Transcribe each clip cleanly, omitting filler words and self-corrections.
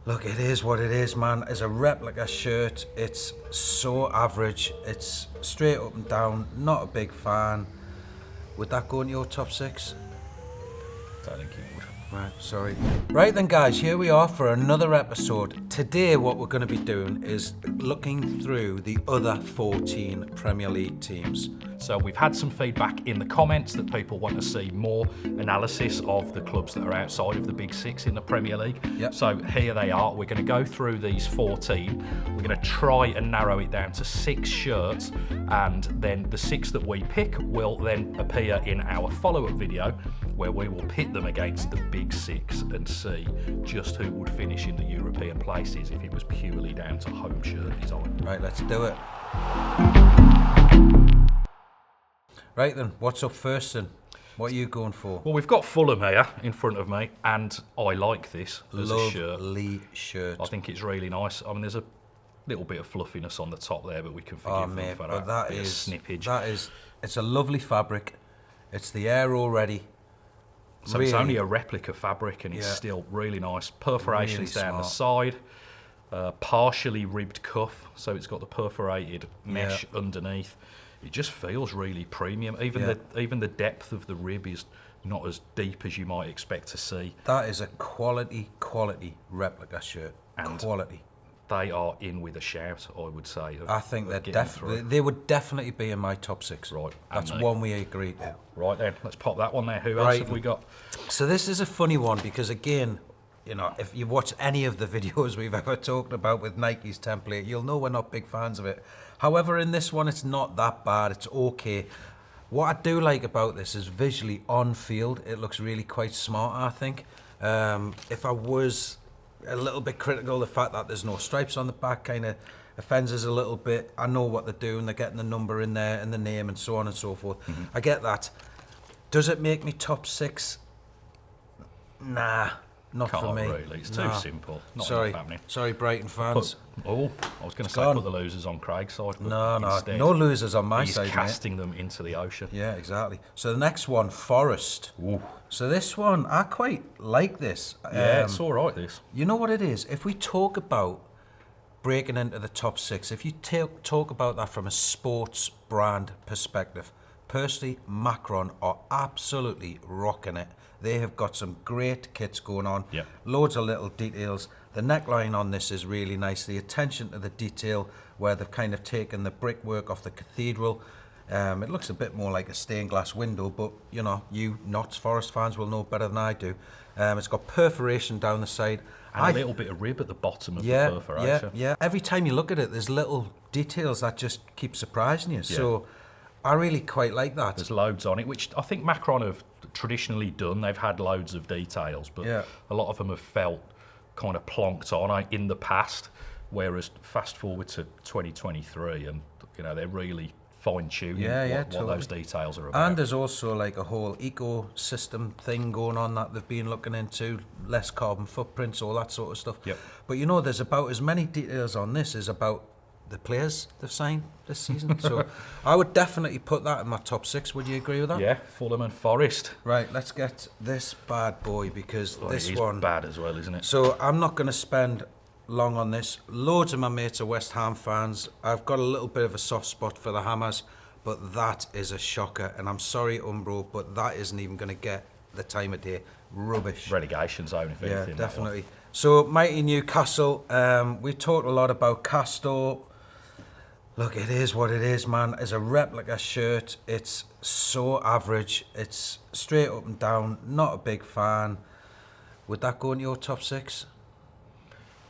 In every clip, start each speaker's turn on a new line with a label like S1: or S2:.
S1: Look, it is what it is, man. It's a replica shirt. It's so average. It's straight up and down. Not a big fan. Would that go into your top 6?
S2: I don't think it would.
S1: Right, sorry. Right then, guys, here we are for another episode. Today, what we're going to be doing is looking through the other 14 Premier League teams.
S2: So we've had some feedback in the comments that people want to see more analysis of the clubs that are outside of the Big Six in the Premier League.
S1: Yep.
S2: So here they are. We're going to go through these 14. We're going to try and narrow it down to 6 shirts, and then the 6 that we pick will then appear in our follow-up video, where we will pit them against the Big Six and see just who would finish in the European places if it was purely down to home shirt design.
S1: Right, let's do it. Right then, what's up first then? What are you going for?
S2: Well, we've got Fulham here in front of me, and I like this as a shirt.
S1: Lovely shirt.
S2: I think it's really nice. I mean, there's a little bit of fluffiness on the top there, but we can forgive them
S1: mate,
S2: for
S1: but
S2: that bit of snippage.
S1: It's a lovely fabric. It's the air already.
S2: So
S1: really,
S2: it's only a replica fabric, and it's still really nice. Perforations
S1: Really
S2: down the
S1: smart.
S2: side, partially ribbed cuff, so it's got the perforated mesh underneath. It just feels really premium. Even the depth of the rib is not as deep as you might expect to see.
S1: That is a quality replica shirt.
S2: And
S1: quality.
S2: They are in with a shout, I would say.
S1: I think they would definitely be in my top 6.
S2: Right.
S1: That's one we agreed to.
S2: Right then, let's pop that one there. Who else have we got?
S1: So this is a funny one because, again, you know, if you watch any of the videos we've ever talked about with Nike's template, you'll know we're not big fans of it. However, in this one, it's not that bad. It's okay. What I do like about this is visually on field, it looks really quite smart, I think. If I was a little bit critical, the fact that there's no stripes on the back kind of offends us a little bit. I know what they're doing. They're getting the number in there and the name and so on and so forth. Mm-hmm. I get that. Does it make me top 6? Nah. Not
S2: Can't
S1: for me.
S2: Really. It's too simple. Not happening.
S1: Sorry, Brighton fans.
S2: I was going to say put the losers on Craig's side. But
S1: No losers on my side.
S2: He's casting them into the ocean.
S1: Yeah, exactly. So the next one, Forest.
S2: Ooh.
S1: So this one, I quite like this.
S2: Yeah, it's all right, this.
S1: You know what it is? If we talk about breaking into the top 6, if you talk about that from a sports brand perspective, personally, Macron are absolutely rocking it. They have got some great kits going on.
S2: Yep.
S1: Loads of little details. The neckline on this is really nice. The attention to the detail where they've kind of taken the brickwork off the cathedral. It looks a bit more like a stained glass window, but you know, you Notts Forest fans will know better than I do. It's got perforation down the side.
S2: And a little bit of rib at the bottom of the perforation.
S1: Yeah. Every time you look at it, there's little details that just keep surprising you. Yeah. So I really quite like that.
S2: There's loads on it, which I think Macron have traditionally done. They've had loads of details, but a lot of them have felt kind of plonked on in the past, whereas fast forward to 2023 and you know, they're really fine-tuning what those details are about.
S1: And there's also like a whole ecosystem thing going on that they've been looking into, less carbon footprints, all that sort of stuff.
S2: Yep.
S1: But you know, there's about as many details on this as about the players they've signed this season. So I would definitely put that in my top 6. Would you agree with that?
S2: Yeah, Fulham and Forest.
S1: Right, let's get this bad boy because this one...
S2: bad as well, isn't it?
S1: So I'm not going to spend long on this. Loads of my mates are West Ham fans. I've got a little bit of a soft spot for the Hammers, but that is a shocker. And I'm sorry, Umbro, but that isn't even going to get the time of day. Rubbish.
S2: Relegation zone, if anything.
S1: Yeah, definitely. So, mighty Newcastle. We talked a lot about Castor. Look, it is what it is, man. It's a replica shirt. It's so average. It's straight up and down. Not a big fan. Would that go in your top 6?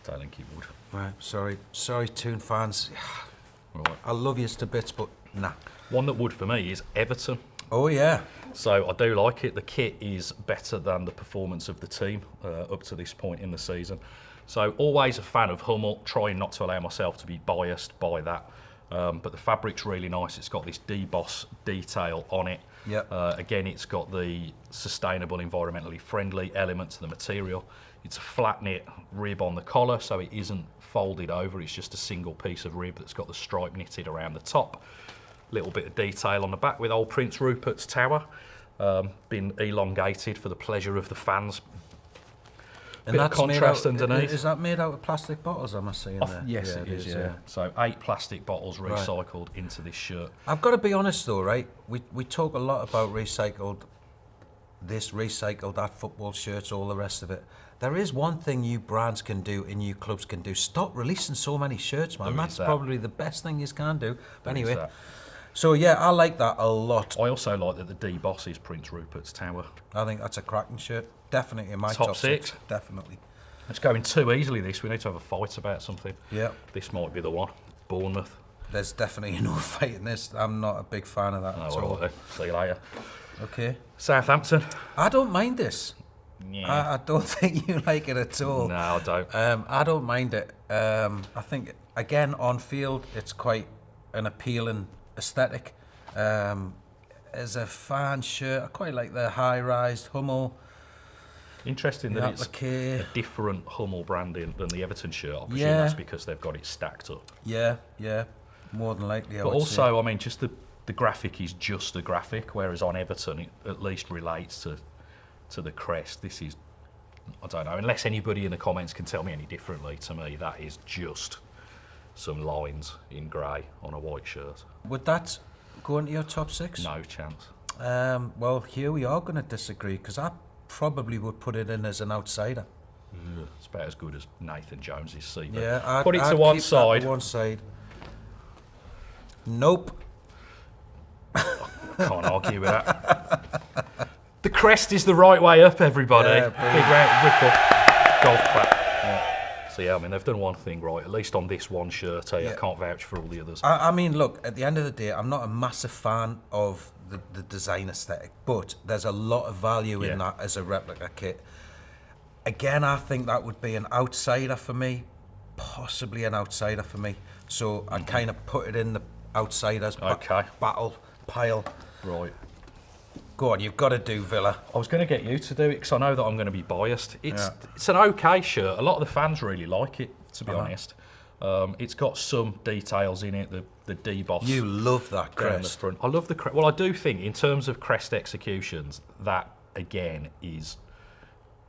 S2: I don't think it would.
S1: Right, sorry, Toon fans.
S2: Right.
S1: I love you to bits, but nah.
S2: One that would for me is Everton.
S1: Oh yeah.
S2: So I do like it. The kit is better than the performance of the team up to this point in the season. So always a fan of Hummel, trying not to allow myself to be biased by that. But the fabric's really nice. It's got this deboss detail on it.
S1: Yep.
S2: Again, it's got the sustainable, environmentally friendly element to the material. It's a flat knit rib on the collar, so it isn't folded over. It's just a single piece of rib that's got the stripe knitted around the top. Little bit of detail on the back with old Prince Rupert's tower, been elongated for the pleasure of the fans. Bit of contrast underneath.
S1: Is that made out of plastic bottles, am I seeing there?
S2: Yes, it is, yeah. So 8 plastic bottles recycled into this shirt.
S1: I've got to be honest though, right? We talk a lot about recycled that football shirts, all the rest of it. There is one thing you brands can do and you clubs can do. Stop releasing so many shirts, man. That's probably the best thing you can do. But anyway, so yeah, I like that a lot.
S2: I also like that the D-Boss is Prince Rupert's Tower.
S1: I think that's a cracking shirt. Definitely in my top 6. Definitely.
S2: It's going too easily, this. We need to have a fight about something.
S1: Yeah.
S2: This might be the one. Bournemouth.
S1: There's definitely no fight in this. I'm not a big fan of that at all.
S2: Right, see you later.
S1: Okay.
S2: Southampton.
S1: I don't mind this.
S2: Yeah.
S1: I don't think you like it at all.
S2: No, I don't.
S1: I don't mind it. I think, again, on field, it's quite an appealing aesthetic. As a fan shirt, I quite like the high-rise Hummel.
S2: Interesting that it's a different Hummel branding than the Everton shirt. I presume that's because they've got it stacked up.
S1: Yeah, more than likely.
S2: But also, I mean, just the graphic is just a graphic, whereas on Everton it at least relates to the crest. This is, I don't know, unless anybody in the comments can tell me any differently, to me that is just some lines in grey on a white shirt.
S1: Would that go into your top 6?
S2: No chance.
S1: Well, here we are going to disagree, because I probably would put it in as an outsider.
S2: It's about as good as Nathan Jones's CV.
S1: Yeah,
S2: put it to one side.
S1: To one side. Nope.
S2: Can't argue with that. The crest is the right way up, everybody.
S1: Yeah,
S2: big round, ripple, golf clap. Yeah. So yeah, I mean, they've done one thing right, at least on this one shirt. I can't vouch for all the others.
S1: I mean, look, at the end of the day, I'm not a massive fan of the design aesthetic, but there's a lot of value in that as a replica kit. Again, I think that would be an outsider for me, possibly an outsider for me. So I'd kind of put it in the outsiders battle pile.
S2: Right.
S1: Go on, you've got to do Villa.
S2: I was going to get you to do it because I know that I'm going to be biased. It's an okay shirt. A lot of the fans really like it, to be honest. It's got some details in it, the D-Boss.
S1: You love that crest.
S2: The front. I love the crest. Well, I do think in terms of crest executions, that again is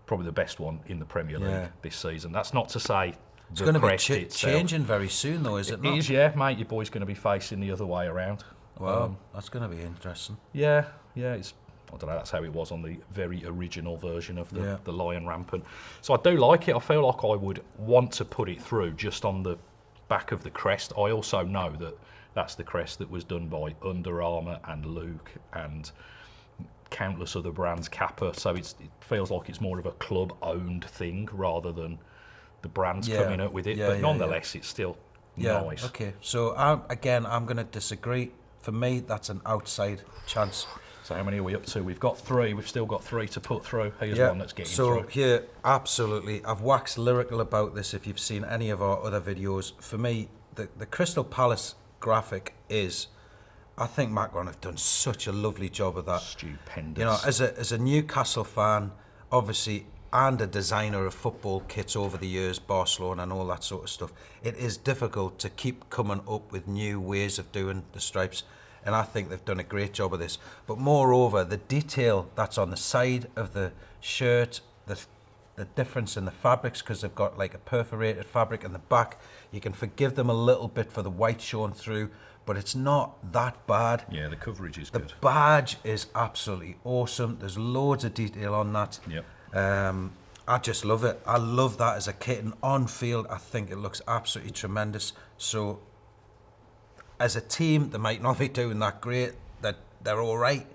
S2: probably the best one in the Premier League this season. That's not to say
S1: it's going to be changing very soon, though, is it not?
S2: It is, yeah, mate. Your boy's going to be facing the other way around.
S1: Well, that's going to be interesting.
S2: Yeah, it's. I don't know. That's how it was on the very original version of the Lion Rampant. So I do like it. I feel like I would want to put it through just on the back of the crest. I also know that that's the crest that was done by Under Armour and Luke and countless other brands, Kappa. So it feels like it's more of a club-owned thing rather than the brands coming up with it. But nonetheless, it's still nice.
S1: Okay. So I'm going to disagree. For me, that's an outside chance.
S2: So how many are we up to? We've got 3. We've still got 3 to put through. Here's one that's getting through.
S1: So here, absolutely. I've waxed lyrical about this if you've seen any of our other videos. For me, the Crystal Palace graphic is, I think Macron have done such a lovely job of that.
S2: Stupendous.
S1: You know, as a Newcastle fan, obviously, and a designer of football kits over the years, Barcelona and all that sort of stuff, it is difficult to keep coming up with new ways of doing the stripes. And I think they've done a great job of this. But moreover, the detail that's on the side of the shirt, the difference in the fabrics, because they've got like a perforated fabric in the back. You can forgive them a little bit for the white showing through, but it's not that bad.
S2: Yeah, the coverage is good.
S1: The badge is absolutely awesome. There's loads of detail on that.
S2: Yep.
S1: I just love it. I love that as a kit, and on field, I think it looks absolutely tremendous. So, as a team, they might not be doing that great. That they're all right,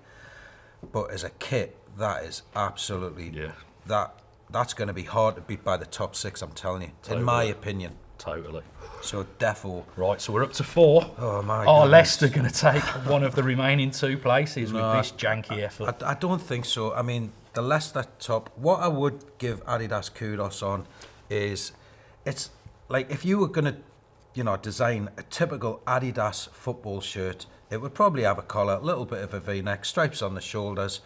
S1: but as a kit, that is absolutely that's going to be hard to beat by the top 6. I'm telling you, in my opinion.
S2: Totally.
S1: So defo.
S2: Right, so we're up to 4.
S1: Oh my!
S2: Are Leicester going to take one of the remaining 2 places with this janky effort?
S1: I don't think so. I mean, the Leicester top. What I would give Adidas kudos on is, it's like if you were going to, design a typical Adidas football shirt, it would probably have a collar, a little bit of a V-neck, stripes on the shoulders,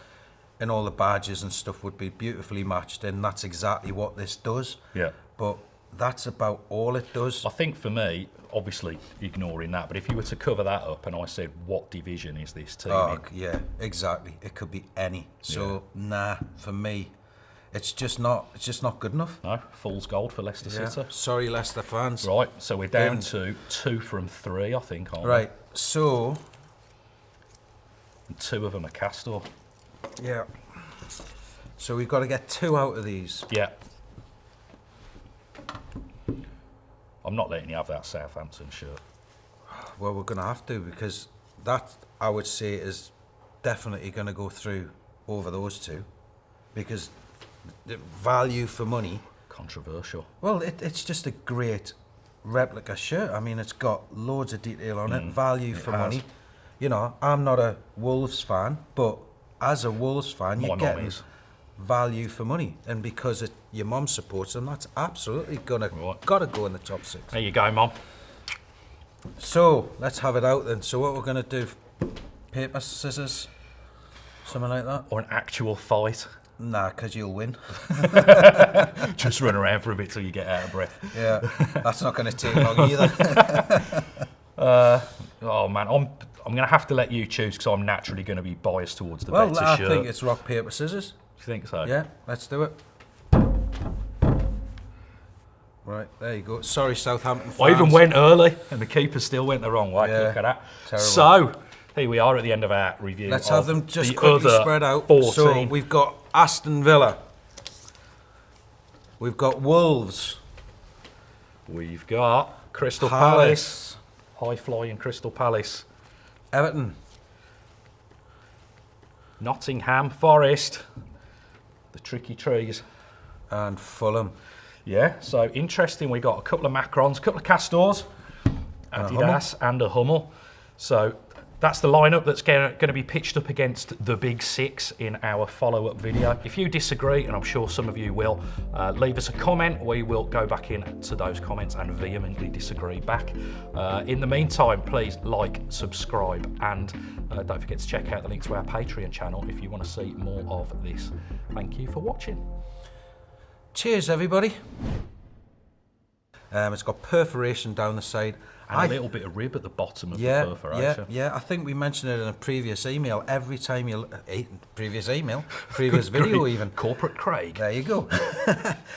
S1: and all the badges and stuff would be beautifully matched. And that's exactly what this does.
S2: Yeah.
S1: But that's about all it does.
S2: I think for me, obviously ignoring that, but if you were to cover that up and I said, what division is this team in?
S1: Yeah, exactly. It could be any. So, nah, for me, it's just not good enough.
S2: No, fool's gold for Leicester City.
S1: Sorry, Leicester fans.
S2: Right, so we're down to 2 from 3, I think, aren't
S1: Right, so
S2: we? And 2 of them are Castor.
S1: yeah. So we've got to get 2 out of these.
S2: Yeah. I'm not letting you have that Southampton shirt.
S1: Well, we're going to have to, because that, I would say, is definitely going to go through over those 2, because the value for money.
S2: Controversial.
S1: Well, it's just a great replica shirt. I mean, it's got loads of detail on it, value for money. You know, I'm not a Wolves fan, but as a Wolves fan,
S2: My
S1: you're
S2: mum
S1: getting
S2: is.
S1: value for money, and because your mum supports them, that's absolutely gotta go in the top 6.
S2: There you go, Mum.
S1: So let's have it out then. So what we're gonna do? Paper, scissors, something like that.
S2: Or an actual fight.
S1: Nah, because you'll win.
S2: Just run around for a bit till you get out of breath.
S1: Yeah, that's not gonna take long either.
S2: Oh man, I'm gonna have to let you choose because I'm naturally gonna be biased towards the
S1: Well,
S2: better
S1: I
S2: shirt.
S1: think it's rock, paper, scissors.
S2: Do you think so?
S1: Yeah, let's do it. Right, there you go. Sorry, Southampton fans.
S2: I even went early, and the keeper still went the wrong way.
S1: Yeah,
S2: Look at that.
S1: terrible.
S2: So, here we are at the end of our review.
S1: Let's
S2: of
S1: have them just
S2: the
S1: quickly
S2: other
S1: spread out.
S2: 14.
S1: So we've got Aston Villa. We've got Wolves.
S2: We've got Crystal
S1: Palace.
S2: Palace. High flying Crystal Palace.
S1: Everton.
S2: Nottingham Forest. The tricky trees.
S1: And Fulham.
S2: Yeah, so interesting. We got a couple of Macrons, a couple of Castors, Adidas, and a Hummel. So that's the lineup that's going to be pitched up against the big 6 in our follow-up video. If you disagree, and I'm sure some of you will, leave us a comment. We will go back into those comments and vehemently disagree back. In the meantime, please like, subscribe, and don't forget to check out the link to our Patreon channel if you want to see more of this. Thank you for watching.
S1: Cheers, everybody. It's got perforation down the side.
S2: And a little bit of rib at the bottom of the perforation.
S1: Yeah. I think we mentioned it in a previous email. Every time previous video even.
S2: Corporate Craig.
S1: There you go.